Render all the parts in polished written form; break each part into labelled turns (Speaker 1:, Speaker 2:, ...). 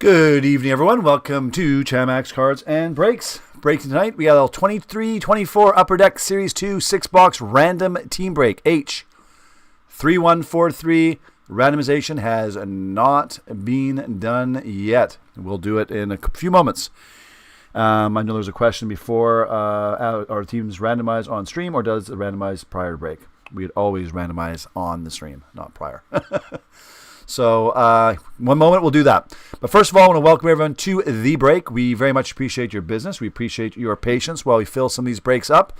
Speaker 1: Good evening, everyone. Welcome to Chamax Cards and Breaks. Breaking tonight, we got a 23-24 Upper Deck Series 2 6-box random team break. H3143. Randomization has not been done yet. We'll do it in a few moments. I know there was a question before, are teams randomized on stream or does it randomize prior to break? We'd always randomize on the stream, not prior. So, one moment, we'll do that. But first of all, I want to welcome everyone to the break. We very much appreciate your business. We appreciate your patience while we fill some of these breaks up.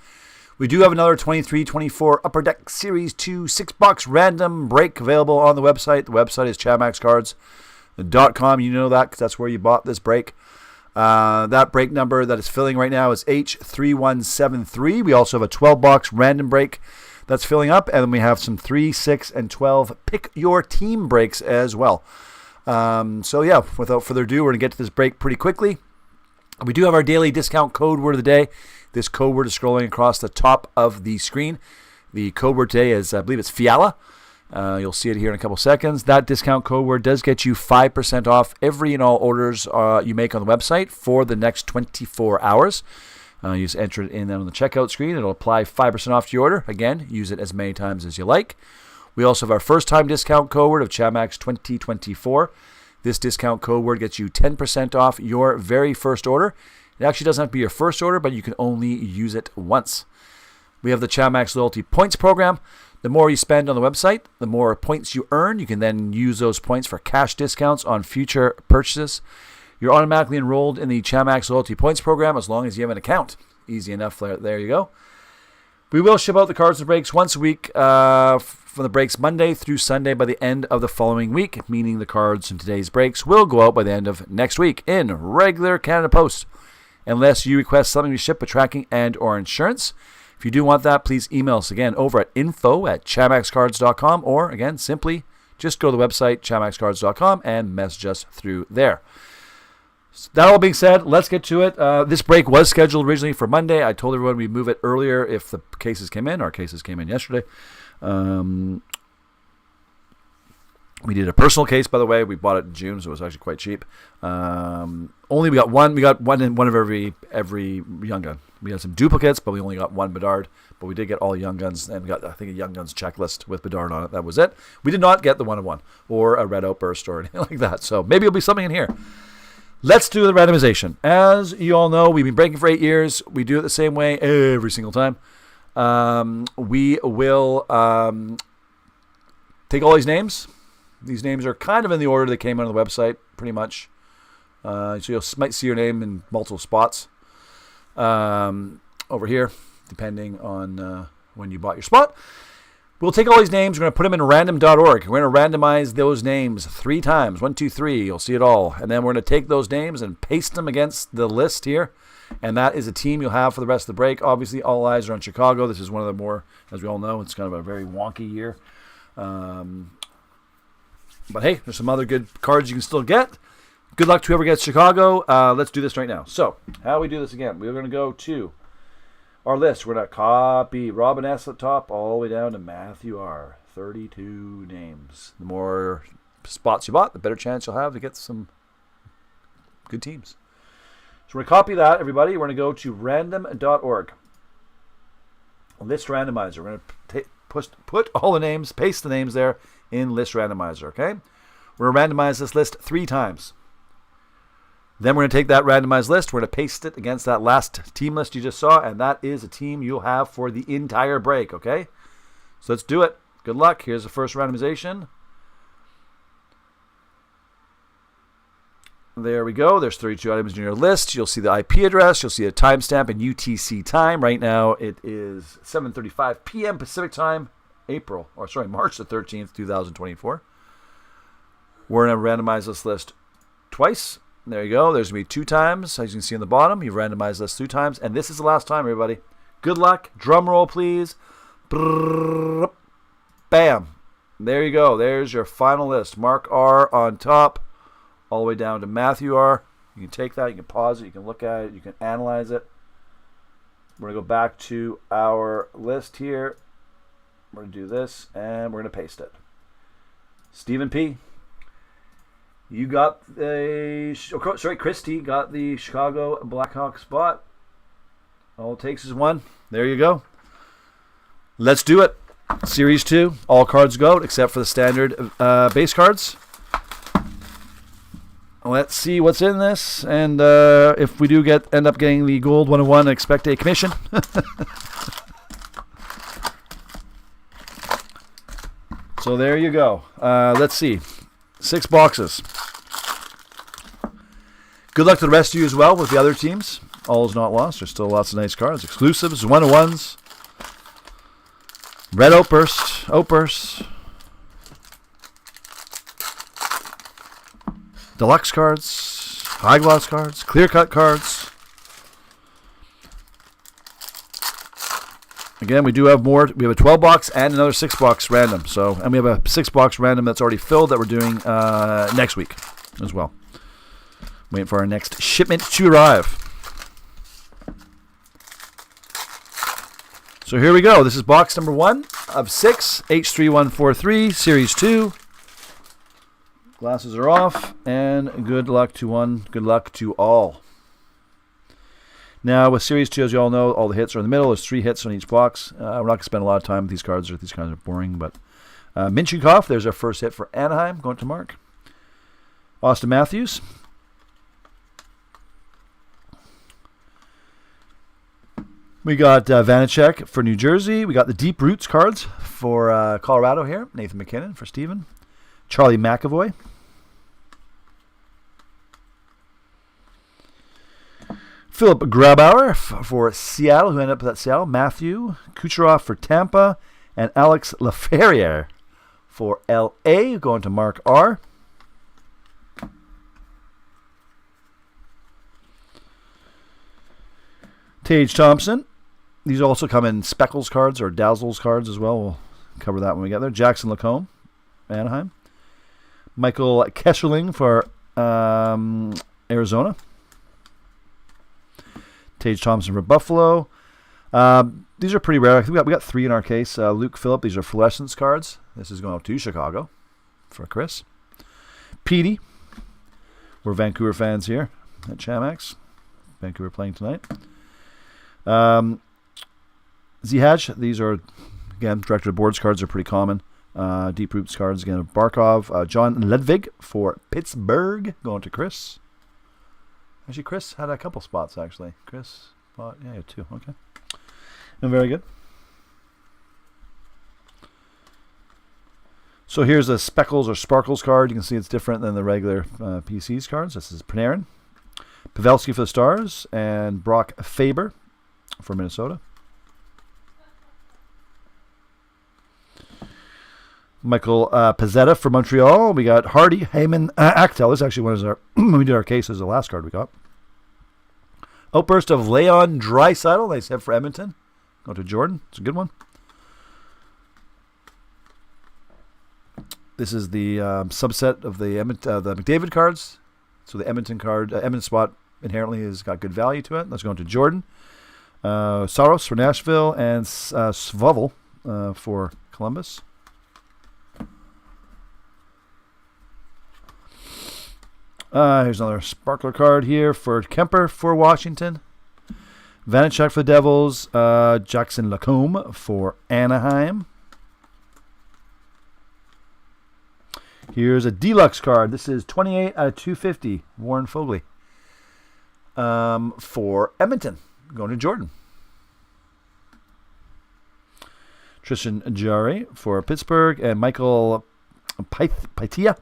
Speaker 1: We do have another 23-24 Upper Deck Series 2 6-box random break available on the website. The website is chamaxcards.com. You know that because that's where you bought this break. That break number that is filling right now is H3173. We also have a 12-box random break that's filling up, and then we have some 3, 6, and 12 pick your team breaks as well. So yeah, without further ado, we're going to get to this break pretty quickly. We do have our daily discount code word of the day. This code word is scrolling across the top of the screen. The code word today is, I believe it's Fiala. You'll see it here in a couple seconds. That discount code word does get you 5% off every and all orders you make on the website for the next 24 hours. You just enter it in on the checkout screen. It'll apply 5% off to your order. Again, use it as many times as you like. We also have our first-time discount code word of Chamax 2024. This discount code word gets you 10% off your very first order. It actually doesn't have to be your first order, but you can only use it once. We have the Chamax Loyalty Points Program. The more you spend on the website, the more points you earn. You can then use those points for cash discounts on future purchases. You're automatically enrolled in the Chamax Loyalty Points Program as long as you have an account. Easy enough. There you go. We will ship out the cards and breaks once a week from the breaks Monday through Sunday by the end of the following week, meaning the cards in today's breaks will go out by the end of next week in regular Canada Post, unless you request something to ship with tracking and or insurance. If you do want that, please email us again over at info@chamaxcards.com, or again, simply just go to the website, chamaxcards.com, and message us through there. That all being said, let's get to it. This break was scheduled originally for Monday. I told everyone we'd move it earlier if the cases came in. Our cases came in yesterday. We did a personal case, by the way. We bought it in June, so it was actually quite cheap. Only we got one. We got one of every young gun. We had some duplicates, but we only got one Bedard. But we did get all young guns, and we got, I think, a young guns checklist with Bedard on it. That was it. We did not get the 1-of-1 or a red outburst or anything like that. So maybe it'll be something in here. Let's do the randomization. As you all know, we've been breaking for 8 years. We do it the same way every single time. We will take all these names. These names are kind of in the order they came on the website, pretty much. So you might see your name in multiple spots over here, depending on when you bought your spot. We'll take all these names. We're going to put them in random.org. We're going to randomize those names 3 times. 1, 2, 3. You'll see it all. And then we're going to take those names and paste them against the list here. And that is a team you'll have for the rest of the break. Obviously, all eyes are on Chicago. This is one of the more, as we all know, it's kind of a very wonky year. But hey, there's some other good cards you can still get. Good luck to whoever gets Chicago. Let's do this right now. So, how do we do this again? We're going to go to our list. We're going to copy Robin S. at the top all the way down to Matthew R. 32 names. The more spots you bought, the better chance you'll have to get some good teams. So we're going to copy that, everybody. We're going to go to random.org. List randomizer. We're going to put all the names, paste the names there in list randomizer, okay? We're going to randomize this list 3 times. Then we're going to take that randomized list. We're going to paste it against that last team list you just saw, and that is a team you'll have for the entire break, okay? So let's do it. Good luck. Here's the first randomization. There we go. There's 32 items in your list. You'll see the IP address. You'll see a timestamp and UTC time. Right now it is 7:35 p.m. Pacific time, March the 13th, 2024. We're going to randomize this list twice. There you go. There's going to be 2 times. As you can see on the bottom, you've randomized this 2 times. And this is the last time, everybody. Good luck. Drum roll, please. Brrr, bam. There you go. There's your final list. Mark R on top, all the way down to Matthew R. You can take that. You can pause it. You can look at it. You can analyze it. We're going to go back to our list here. We're going to do this, and we're going to paste it. Stephen P. You got Christy got the Chicago Blackhawks spot. All it takes is one. There you go. Let's do it. Series 2, all cards go except for the standard base cards. Let's see what's in this, and if we do end up getting the gold 101, expect a commission. So there you go. Let's see. 6 boxes. Good luck to the rest of you as well with the other teams. All is not lost. There's still lots of nice cards. Exclusives, 101s. Red Outburst. Deluxe cards. High gloss cards. Clear cut cards. Again, we do have more. We have a 12 box and another 6 box random. And we have a 6 box random that's already filled that we're doing next week as well. Waiting for our next shipment to arrive. So here we go. This is box number 1 of 6, H3143, Series 2. Glasses are off, and good luck to one. Good luck to all. Now, with Series 2, as you all know, all the hits are in the middle. There's 3 hits on each box. We're not going to spend a lot of time with these cards. These cards are boring, but Minchikov, there's our first hit for Anaheim, going to Mark. Austin Matthews. We got Vanacek for New Jersey. We got the Deep Roots cards for Colorado here. Nathan McKinnon for Steven. Charlie McAvoy. Philip Grabauer for Seattle, who ended up at Seattle. Matthew Kucherov for Tampa. And Alex Laferriere for LA, going to Mark R. Tage Thompson. These also come in Speckles cards or Dazzles cards as well. We'll cover that when we get there. Jackson Lacombe, Anaheim. Michael Kesselring for Arizona. Tage Thompson for Buffalo. These are pretty rare. I think we got 3 in our case. Luke Phillip, these are fluorescence cards. This is going out to Chicago for Chris. Petey. We're Vancouver fans here at Chamax. Vancouver playing tonight. Zihaj, these are, again, Director of Boards cards are pretty common. Deep Roots cards, again, Barkov. John Ledvig for Pittsburgh, going to Chris. Actually, Chris had a couple spots, actually. Chris, yeah, you had 2, okay. And very good. So here's a Speckles or Sparkles card. You can see it's different than the regular PCs cards. This is Panarin. Pavelski for the Stars, and Brock Faber for Minnesota. Michael Pezzetta for Montreal. We got Hardy, Heyman, Actel. This actually was our when we did our case. This is the last card we got. Outburst of Leon Draisaitl. Nice hit for Edmonton. Go to Jordan. It's a good one. This is the subset of the McDavid cards. So the Edmonton card, Edmonton spot inherently has got good value to it. Let's go into Jordan. Saros for Nashville, and Svovel for Columbus. Here's another sparkler card here for Kemper for Washington. Vanacek for the Devils. Jackson Lacombe for Anaheim. Here's a deluxe card. This is 28 out of 250. Warren Fogley for Edmonton. Going to Jordan. Tristan Jarry for Pittsburgh. And Michael Paitia.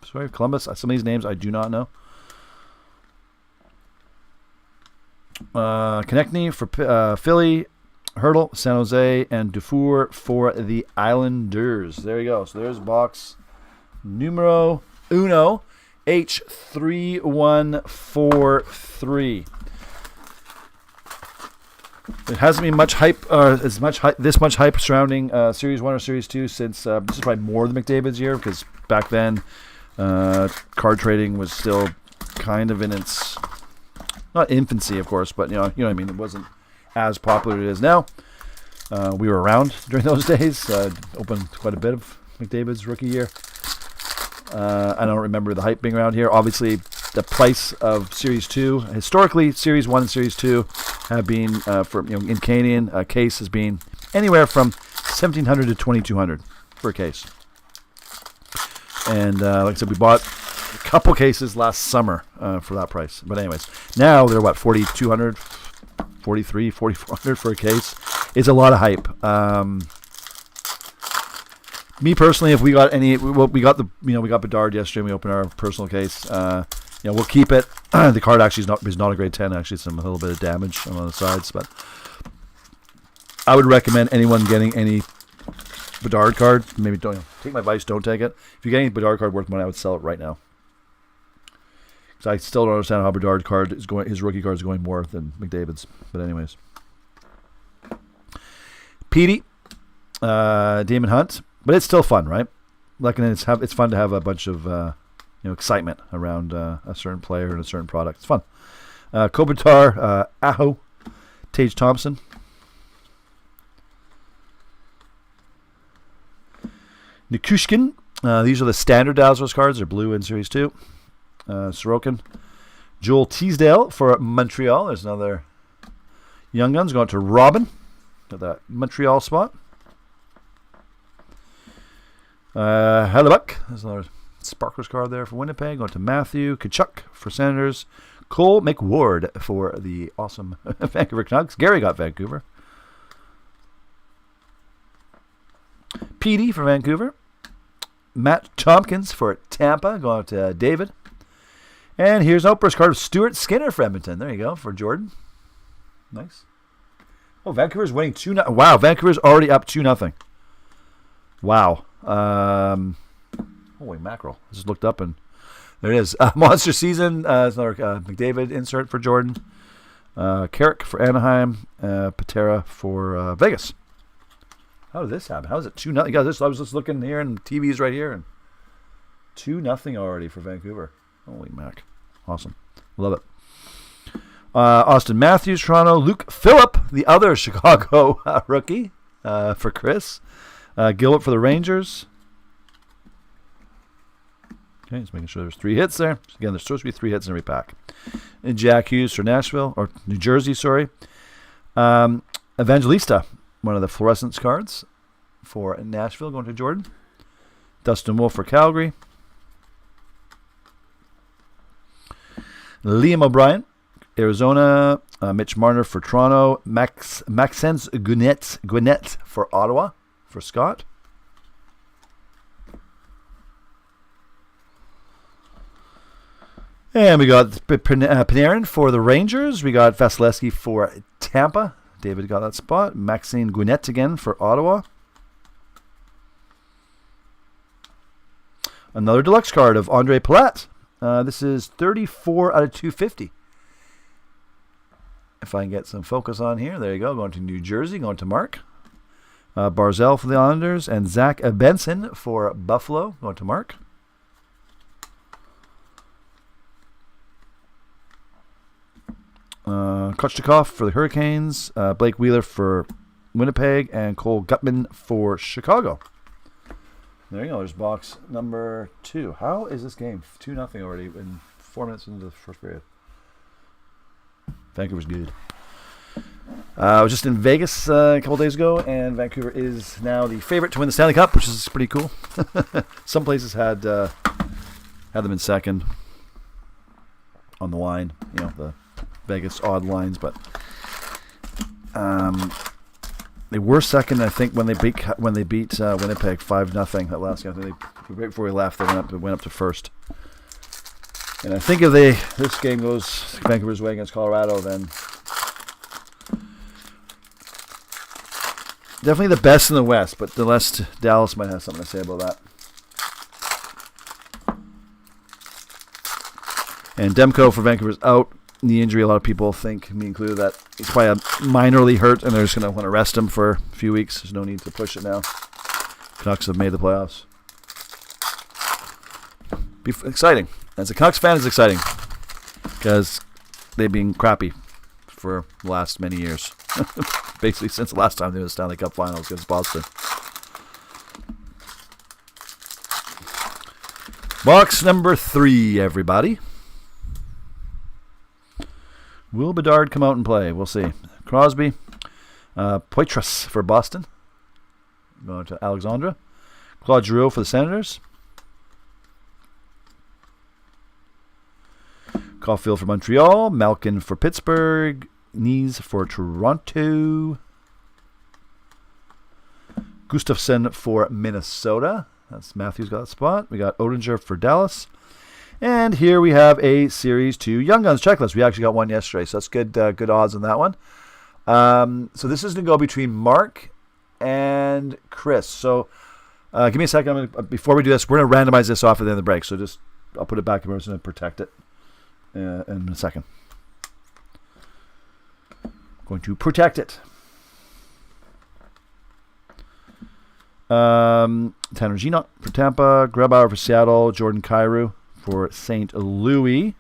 Speaker 1: Sorry, Columbus. Some of these names I do not know. Konechny for Philly. Hurdle, San Jose. And Dufour for the Islanders. There you go. So there's box numero uno, H3143. There hasn't been much hype, this much hype surrounding Series 1 or Series 2 since this is probably more than McDavid's year, because back then card trading was still kind of in its, not infancy, of course, but you know what I mean. It wasn't as popular as it is now. We were around during those days. Opened quite a bit of McDavid's rookie year. I don't remember the hype being around here. Obviously, the price of Series 2, historically, Series 1 and Series 2 have been, in Canadian, a case has been anywhere from $1,700 to $2,200 for a case. And like I said, we bought a couple cases last summer for that price. But anyways, now they're what, $4,200, $4,300, $4,400 for a case. It's a lot of hype. Me personally, if we got we got Bedard yesterday. We opened our personal case. We'll keep it. The card actually is not a grade 10. Actually, a little bit of damage on the sides, but I would recommend anyone getting any Bedard card. Maybe don't take my advice. Don't take it. If you get any Bedard card worth money, I would sell it right now. Because I still don't understand how Bedard card is going. His rookie card is going more than McDavid's. But anyways, Petey, Damon Hunt. But it's still fun, right? It's fun to have a bunch of excitement around a certain player and a certain product. It's fun. Kopitar, Aho, Tage Thompson, Nikushkin. These are the standard Dazzlers cards. They're blue in Series 2. Sorokin, Joel Teasdale for Montreal. There's another Young Guns going to Robin. Got that Montreal spot. Hellebuck. There's another Sparklers card there for Winnipeg. Going to Matthew. Kachuk for Senators. Cole McWard for the awesome Vancouver Canucks. Gary got Vancouver. Petey for Vancouver. Matt Tompkins for Tampa. Going to David. And here's an outburst card of Stuart Skinner for Edmonton. There you go, for Jordan. Nice. Oh, Vancouver's winning 2-0. Wow, Vancouver's already up 2-0. Wow. Holy mackerel. I just looked up and there it is. Monster Season. It's another McDavid insert for Jordan. Carrick for Anaheim. Patera for Vegas. How did this happen? How is it 2-0? Guys, I was just looking here and TV's right here. And 2-0 already for Vancouver. Holy mac. Awesome. Love it. Austin Matthews, Toronto. Luke Phillip, the other Chicago rookie for Chris. Gilbert for the Rangers. Okay, just making sure there's 3 hits there. Again, there's supposed to be 3 hits in every pack. And Jack Hughes for Nashville, or New Jersey, sorry. Evangelista, one of the fluorescence cards for Nashville, going to Jordan. Dustin Wolf for Calgary. Liam O'Brien, Arizona. Mitch Marner for Toronto. Maxence Gwinnett for Ottawa. For Scott. And we got Panarin for the Rangers. We got Vasilevsky for Tampa. David got that spot. Maxine Gwinnett again for Ottawa. Another deluxe card of Andre Palat. This is 34 out of 250. If I can get some focus on here. There you go. Going to New Jersey. Going to Mark. Barzell for the Islanders, and Zach Benson for Buffalo. Going to Mark. Kochetkov for the Hurricanes, Blake Wheeler for Winnipeg, and Cole Gutman for Chicago. There you go. There's box number 2. How is this game 2-0 already in 4 minutes into the first period? Vancouver's good. I was just in Vegas a couple days ago, and Vancouver is now the favorite to win the Stanley Cup, which is pretty cool. Some places had them in second on the line, the Vegas odd lines, but they were second, I think, when they beat Winnipeg 5-0 that last game. Right before we left, they went up to first. And I think if this game goes Vancouver's way against Colorado, then definitely the best in the West, but the West, Dallas might have something to say about that. And Demko for Vancouver's out. Knee injury, a lot of people think, me included, that he's probably minorly hurt, and they're just going to want to rest him for a few weeks. There's no need to push it now. Canucks have made the playoffs. Be exciting. As a Canucks fan, it's exciting because they've been crappy for the last many years. Basically, since the last time they were in the Stanley Cup Finals against Boston. Box number 3, everybody. Will Bedard come out and play? We'll see. Crosby. Poitras for Boston. Going to Alexandra. Claude Giroux for the Senators. Caulfield for Montreal. Malkin for Pittsburgh. Knees for Toronto. Gustafsson for Minnesota. That's Matthews got that spot. We got Oettinger for Dallas. And here we have a Series 2 Young Guns checklist. We actually got one yesterday, so that's good good odds on that one. So this is going to go between Mark and Chris. So give me a second. Before we do this, we're going to randomize this off at the end of the break. So I'll put it back and we're just going to protect it in a second. Going to protect it. Tanner Ginot for Tampa, Grubauer for Seattle, Jordan Kyrou for St. Louis,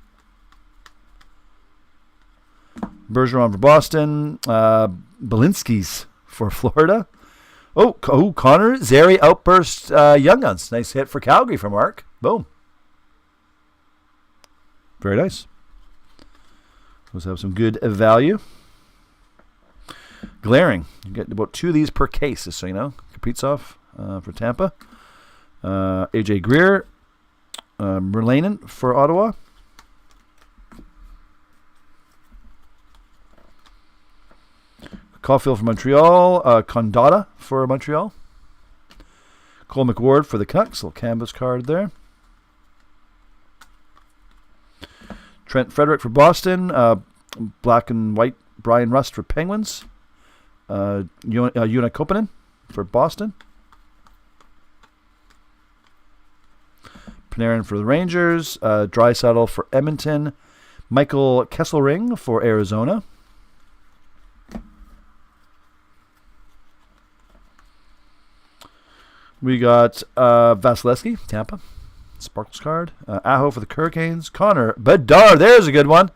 Speaker 1: Bergeron for Boston, Balinskis for Florida. Connor Zary outburst Young Guns. Nice hit for Calgary from Mark. Boom. Very nice. Those have some good value. Glaring. You get about 2 of these per case, just so you know. Kaprizov for Tampa. AJ Greer. Merlanen for Ottawa. Caulfield for Montreal. Condotta for Montreal. Cole McWard for the Canucks. Little canvas card there. Trent Frederick for Boston. Black and white Brian Rust for Penguins. Joona Koppanen for Boston. Panarin for the Rangers. Draisaitl for Edmonton. Michael Kesselring for Arizona. We got Vasilevsky, Tampa. Sparkles card. Aho for the Hurricanes. Connor Bedard. There's a good one.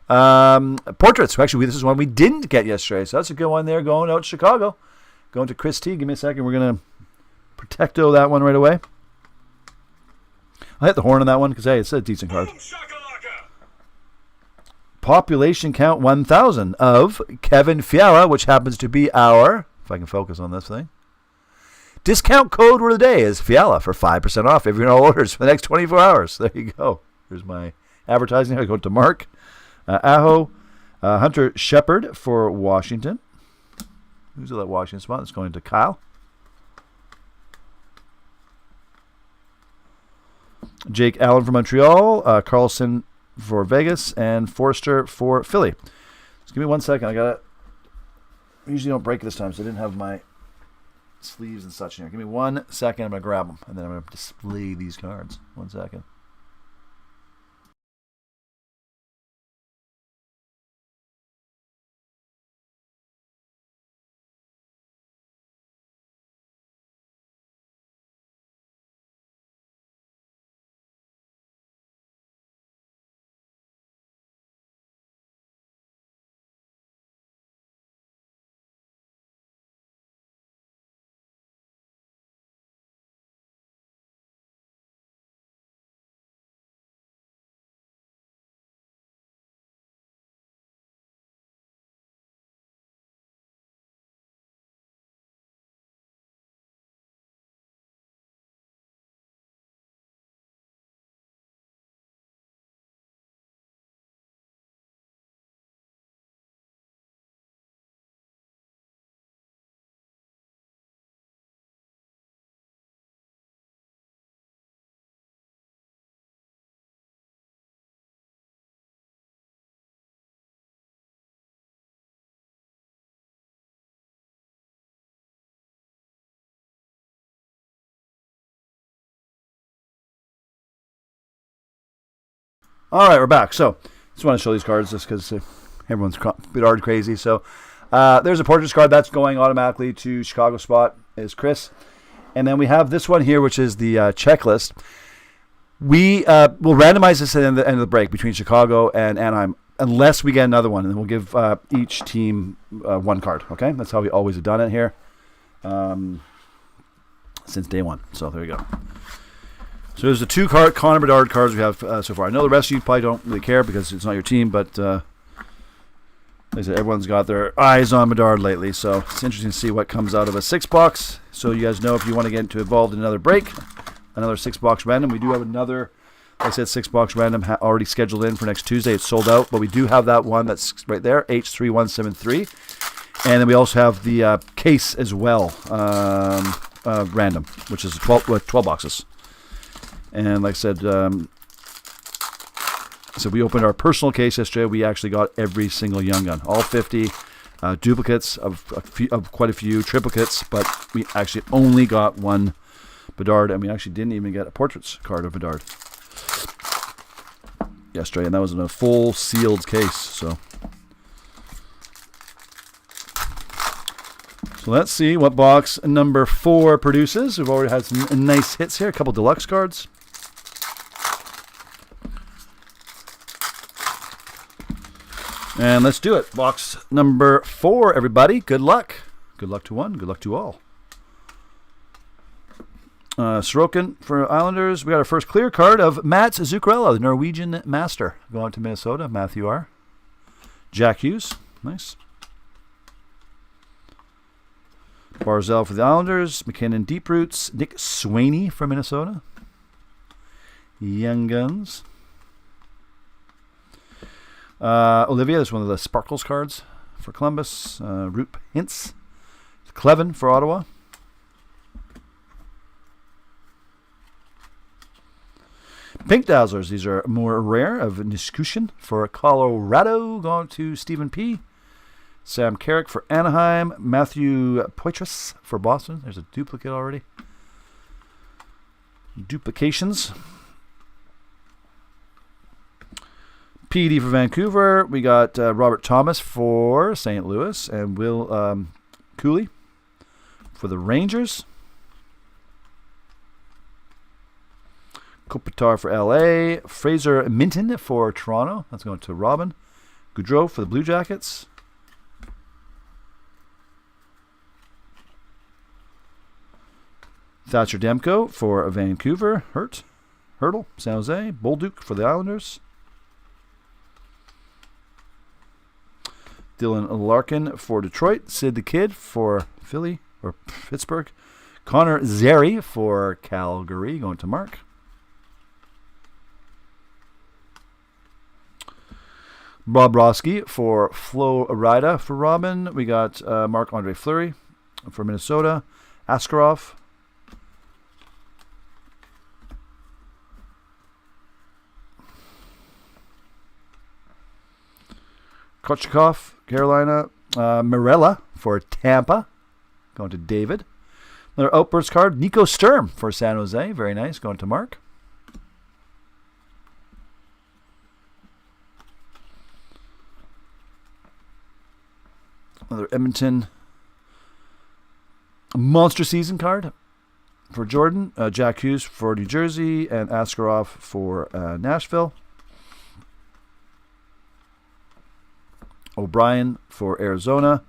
Speaker 1: Portraits. Actually, this is one we didn't get yesterday, so that's a good one there going out to Chicago. Going to Chris T. Give me a second. We're going to protecto that one right away. I hit the horn on that one because, hey, it's a decent card. Population count 1,000 of Kevin Fiala, which happens to be our, if I can focus on this thing, discount code for the day is Fiala for 5% off every all orders for the next 24 hours. There you go. Here's my advertising. I go to Mark. Aho. Hunter Shepard for Washington. Who's at that Washington spot? It's going to Kyle. Jake Allen for Montreal. Carlson for Vegas. And Forster for Philly. Just give me 1 second. I usually don't break this time, so I didn't have my sleeves and such in here. Give me 1 second. I'm going to grab them, and then I'm going to display these cards. 1 second. All right, we're back. So, just want to show these cards just because everyone's Bedard crazy. So, there's a Portraits card that's going automatically to Chicago spot is Chris. And then we have this one here, which is the checklist. We will randomize this at the end of the break between Chicago and Anaheim, unless we get another one. And then we'll give each team one card. Okay? That's how we always have done it here since day one. So, there you go. So there's the 2 Connor Bedard cards we have so far. I know the rest of you probably don't really care because it's not your team, but like I said, everyone's got their eyes on Bedard lately, so it's interesting to see what comes out of a 6-box. So you guys know if you want to get involved in another break, another 6-box random. We do have another, like I said, 6-box random already scheduled in for next Tuesday. It's sold out, but we do have that one that's right there, H3173. And then we also have the case as well, random, which is 12 boxes. And like I said, so we opened our personal case yesterday. We actually got every single Young Gun, all 50 duplicates of quite a few triplicates, but we actually only got one Bedard, and we actually didn't even get a portraits card of Bedard yesterday, and that was in a full sealed case. So let's see what box number 4 produces. We've already had some nice hits here, a couple deluxe cards. And let's do it. Box number 4, everybody. Good luck. Good luck to one. Good luck to all. Sorokin for Islanders. We got our first clear card of Mats Zuccarello, the Norwegian master. Going to Minnesota, Matthew R. Jack Hughes. Nice. Barzell for the Islanders. McKinnon Deep Roots. Nick Swaney for Minnesota. Young Guns. Olivia is one of the Sparkles cards for Columbus. Roop Hintz. Clevin for Ottawa. Pink Dazzlers. These are more rare of Niskushin for Colorado. Going to Stephen P. Sam Carrick for Anaheim. Matthew Poitras for Boston. There's a duplicate already. Duplications. PD for Vancouver. We got Robert Thomas for St. Louis. And Will Cooley for the Rangers. Kopitar for LA. Fraser Minton for Toronto. That's going to Robin. Goudreau for the Blue Jackets. Thatcher Demko for Vancouver. Hurdle, San Jose. Bolduc for the Islanders. Dylan Larkin for Detroit. Sid the Kid for Philly or Pittsburgh. Connor Zary for Calgary. Going to Mark. Bob Roski for Florida for Robin. We got Marc-Andre Fleury for Minnesota. Askarov. Kochikov, Carolina. Mirella for Tampa. Going to David. Another Outburst card. Nico Sturm for San Jose. Very nice. Going to Mark. Another Edmonton Monster Season card for Jordan. Jack Hughes for New Jersey. And Askarov for Nashville. O'Brien for Arizona.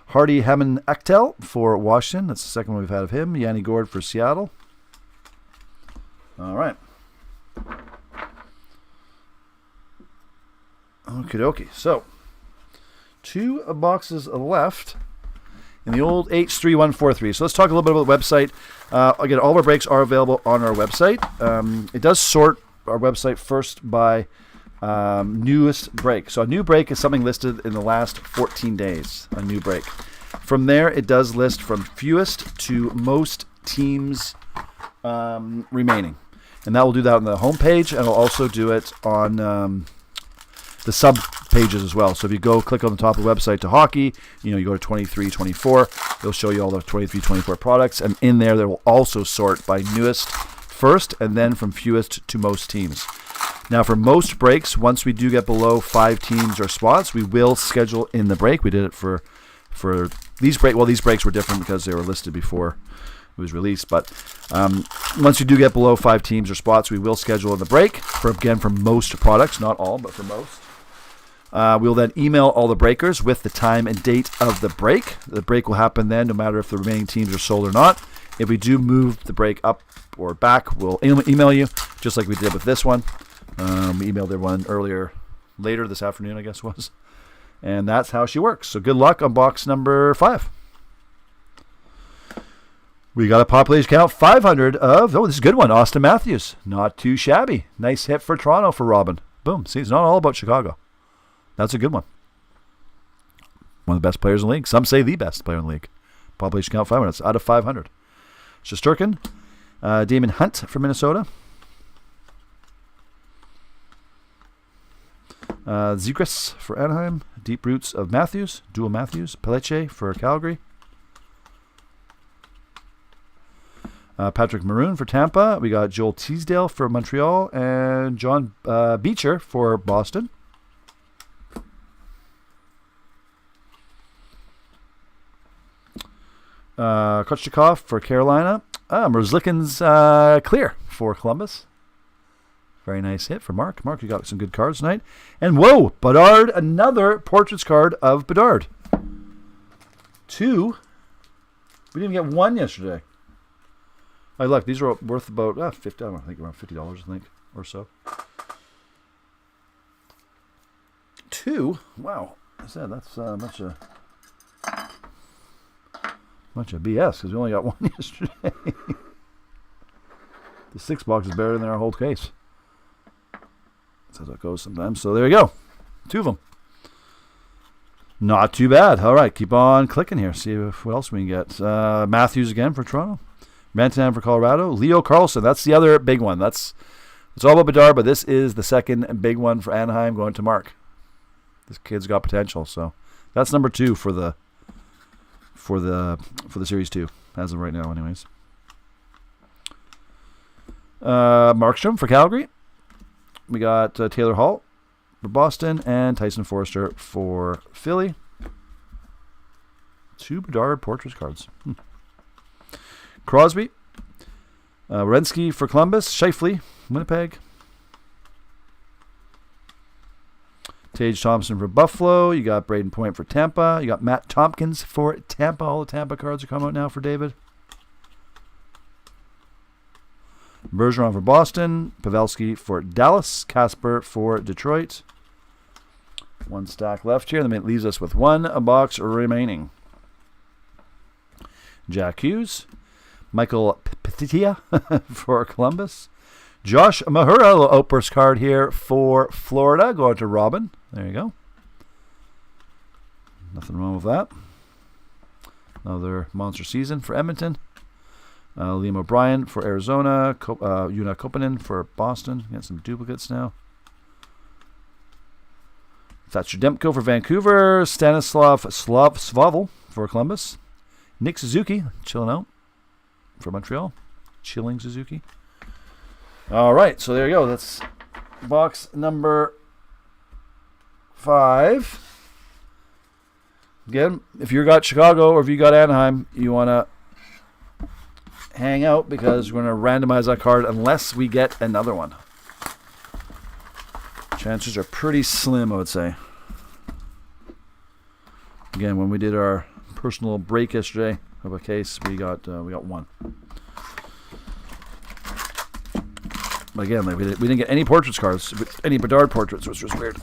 Speaker 1: Hardy Hammond Achtel for Washington. That's the second one we've had of him. Yanni Gourde for Seattle. All right. Okie dokie. So, 2 boxes left in the old H3143. So let's talk a little bit about the website. Again, all of our breaks are available on our website. It does sort our website first by newest break. So a new break is something listed in the last 14 days. A new break. From there, it does list from fewest to most teams remaining. And that will do that on the homepage, and it'll also do it on the sub pages as well. So if you go click on the top of the website to hockey, you go to 23, 24, it'll show you all the 23, 24 products, and in there will also sort by newest first, and then from fewest to most teams. Now, for most breaks, once we do get below 5 teams or spots, we will schedule in the break. We did it for these breaks. Well, these breaks were different because they were listed before it was released. But once you do get below 5 teams or spots, we will schedule in the break for most products, not all, but for most. We'll then email all the breakers with the time and date of the break. The break will happen then, no matter if the remaining teams are sold or not. If we do move the break up or back, we'll email you, just like we did with this one. We emailed everyone later this afternoon, I guess it was. And that's how she works. So good luck on box number 5. We got a population count 500 of, this is a good one, Austin Matthews. Not too shabby. Nice hit for Toronto for Robin. Boom. See, it's not all about Chicago. That's a good one. One of the best players in the league. Some say the best player in the league. Population count 500. It's out of 500. Shesterkin. Damon Hunt from Minnesota. Zegras for Anaheim. Deep Roots of Matthews. Dual Matthews. Peleche for Calgary. Patrick Maroon for Tampa. We got Joel Teasdale for Montreal. And John Beecher for Boston. Kochnikov for Carolina. Merzlikins clear for Columbus. Very nice hit for Mark. Mark, you got some good cards tonight. And whoa, Bedard, another Portraits card of Bedard. 2. We didn't get 1 yesterday. Oh, look, these are worth about 50. I think around $50, I think, or so. 2. Wow, I said that's much of BS because we only got 1 yesterday. The 6 box is better than our whole case. That's how it goes sometimes. So there you go, 2 of them. Not too bad. All right, keep on clicking here. See what else we can get. Matthews again for Toronto. Rantanen for Colorado. Leo Carlson. That's the other big one. It's all about Bedard, but this is the second big one for Anaheim going to Mark. This kid's got potential. So that's number 2 for the Series 2 as of right now, anyways. Markstrom for Calgary. We got Taylor Hall for Boston and Tyson Forrester for Philly. 2 Bedard Portraits cards. Crosby. Renski for Columbus. Scheifele, Winnipeg. Tage Thompson for Buffalo. You got Braden Point for Tampa. You got Matt Tompkins for Tampa. All the Tampa cards are coming out now for David. Bergeron for Boston. Pavelski for Dallas. Casper for Detroit. 1 stack left here. That leaves us with 1 box remaining. Jack Hughes. Michael Petitia for Columbus. Josh Mahura, outburst card here for Florida. Going to Robin. There you go. Nothing wrong with that. Another monster season for Edmonton. Liam O'Brien for Arizona. Una Kopanen for Boston. Got some duplicates now. Thatcher Demko for Vancouver. Stanislav Svavl for Columbus. Nick Suzuki, chilling out for Montreal. Chilling Suzuki. All right, so there you go. That's box number 5. Again, if you got Chicago or if you got Anaheim, you want to hang out because we're going to randomize that card unless we get another one. Chances are pretty slim, I would say. Again, when we did our personal break yesterday of a case, we got 1. But again, we didn't get any Portraits cards, any Bedard Portraits, which was weird.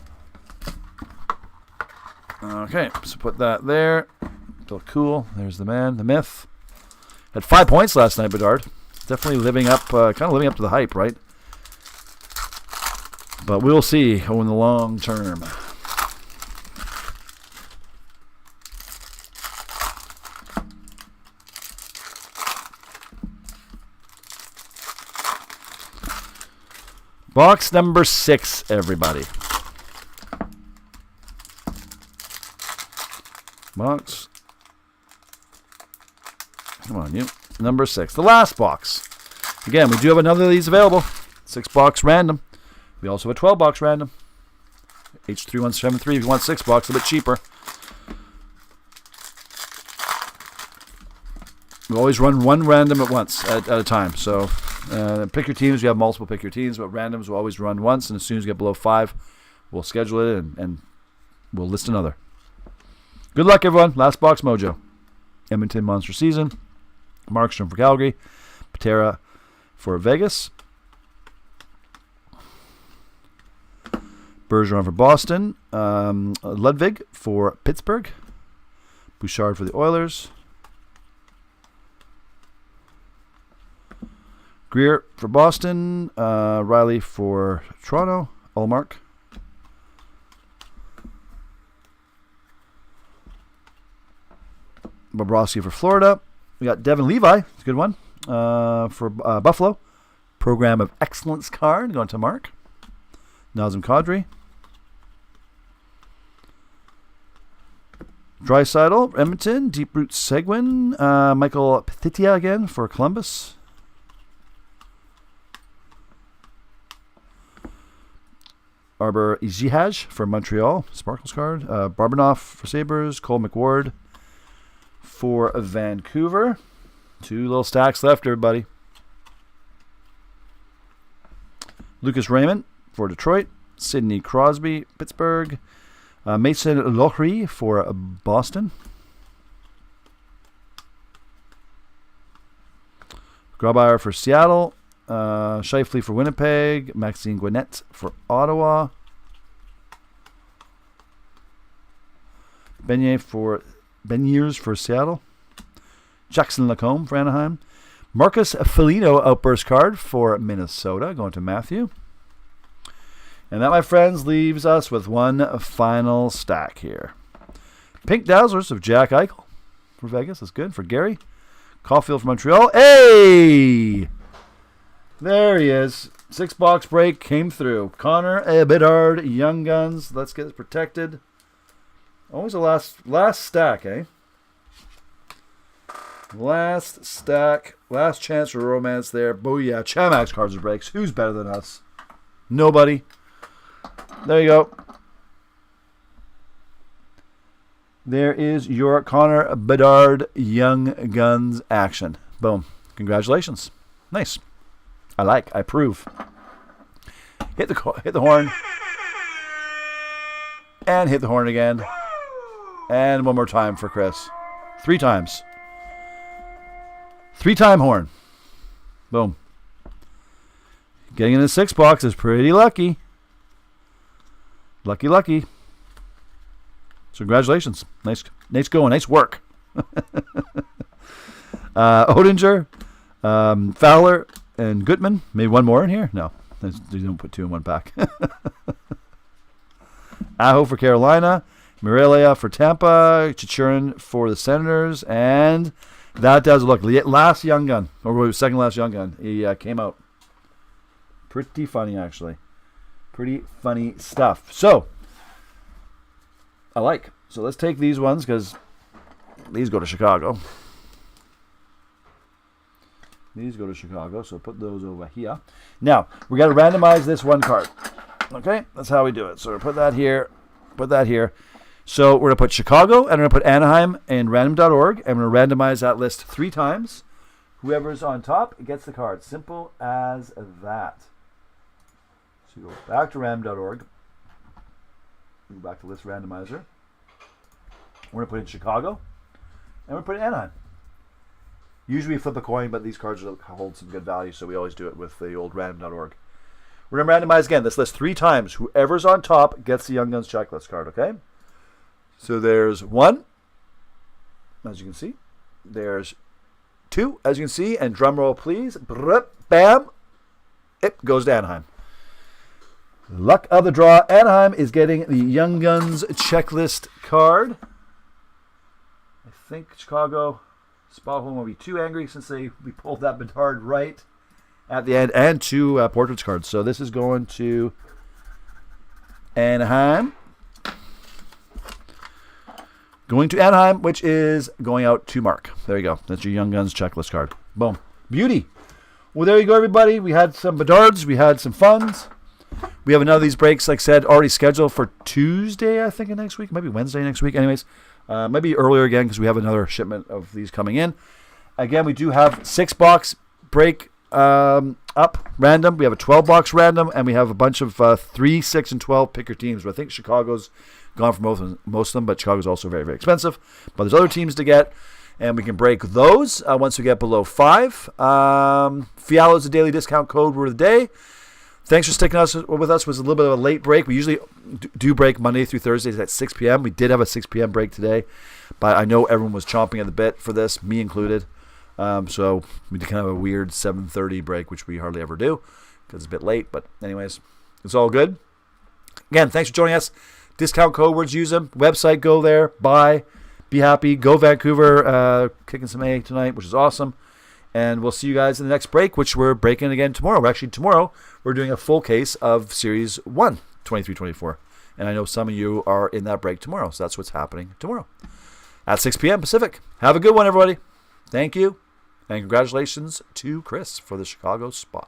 Speaker 1: Okay, so put that there. Still cool. There's the man, the myth. Had 5 points last night, Bedard. Definitely living up, kind of living up to the hype, right? But we'll see in the long term. Box number 6, everybody. Box. Come on, you. Number 6. The last box. Again, we do have another of these available. 6-box random. We also have a 12-box random. H3173 if you want 6 box, a bit cheaper. We always run 1 random at once, at a time. So pick your teams. You have multiple pick your teams, but randoms will always run once. And as soon as you get below 5, we'll schedule it and we'll list another. Good luck, everyone. Last box mojo. Edmonton monster season. Markstrom for Calgary. Patera for Vegas. Bergeron for Boston. Ludwig for Pittsburgh. Bouchard for the Oilers. Greer for Boston. Riley for Toronto. Ullmark. Bobrovsky for Florida. We got Devin Levi. It's a good one. For Buffalo. Program of Excellence card going to Mark. Nazem Kadri. Draisaitl, Edmonton. Deep Root Seguin. Michael Petitia again for Columbus. Arbor Ijihaj for Montreal. Sparkles card. Barbanoff for Sabres. Cole McWard for Vancouver. 2 little stacks left, everybody. Lucas Raymond for Detroit. Sidney Crosby, Pittsburgh. Mason Lohri for Boston. Grabauer for Seattle. Scheifele for Winnipeg. Maxime Gwinnett for Ottawa. Beniers for Seattle. Jackson Lacombe for Anaheim. Marcus Foligno outburst card for Minnesota going to Matthew. And that, my friends, leaves us with one final stack here. Pink Dazzlers of Jack Eichel for Vegas. That's good. For Gary. Caulfield for Montreal. Hey! There he is. 6-box break came through. Connor Bedard, Young Guns. Let's get it protected. Always the last stack, eh? Last stack. Last chance for romance there. Booyah. Chamax cards or breaks. Who's better than us? Nobody. There you go. There is your Connor Bedard Young Guns action. Boom. Congratulations. Nice. I approve. Hit the horn. And hit the horn again. And one more time for Chris. 3 times. 3-time horn. Boom. Getting in the 6-box is pretty lucky. Lucky. So congratulations. Nice going. Nice work. Odinger, Fowler, and Gutman. Maybe one more in here? No. You don't put 2 in one pack. Aho for Carolina. Mirelia for Tampa. Chichurin for the Senators. And that does look. Last Young Gun. Or second last Young Gun. He came out. Pretty funny, actually. Pretty funny stuff. So, I like. So let's take these ones because these go to Chicago. So put those over here. Now, we got to randomize this one card. Okay? That's how we do it. So put that here. So we're going to put Chicago and we're going to put Anaheim in random.org. And we're going to randomize that list 3 times. Whoever's on top gets the card. Simple as that. So go back to random.org. Go back to list randomizer. We're going to put in Chicago. And we're going to put in Anaheim. Usually we flip a coin, but these cards hold some good value, so we always do it with the old random.org. We're going to randomize again this list 3 times. Whoever's on top gets the Young Guns checklist card, okay? So there's 1, as you can see. There's 2, as you can see. And drum roll, please. Bam. It goes to Anaheim. Luck of the draw. Anaheim is getting the Young Guns checklist card. I think Chicago Spotholm will be too angry since we pulled that Bedard right at the end. And 2 portraits cards. So this is going to Anaheim. Going to Anaheim, which is going out to Mark. There you go. That's your Young Guns checklist card. Boom. Beauty. Well, there you go, everybody. We had some Bedards. We had some funds. We have another of these breaks, like I said, already scheduled for Tuesday, I think, of next week. Maybe Wednesday next week. Anyways, maybe earlier again because we have another shipment of these coming in. Again, we do have 6-box break up random. We have a 12-box random, and we have a bunch of 3, 6, and 12 pick your teams. But I think Chicago's gone for most of them, but Chicago's also very, very expensive. But there's other teams to get. and we can break those once we get below 5. Fialo is the daily discount code word of the day. Thanks for sticking with us. It was a little bit of a late break. We usually do break Monday through Thursdays at 6 p.m. We did have a 6 p.m. break today, but I know everyone was chomping at the bit for this, me included. So we did kind of a weird 7:30 break, which we hardly ever do because it's a bit late. But anyways, it's all good. Again, thanks for joining us. Discount code words, use them. Website, go there, buy, be happy. Go Vancouver, kicking some A tonight, which is awesome. And we'll see you guys in the next break, which we're breaking again tomorrow. Actually, tomorrow we're doing a full case of Series 1, 23-24. And I know some of you are in that break tomorrow, so that's what's happening tomorrow at 6 p.m. Pacific. Have a good one, everybody. Thank you. And congratulations to Chris for the Chicago spot.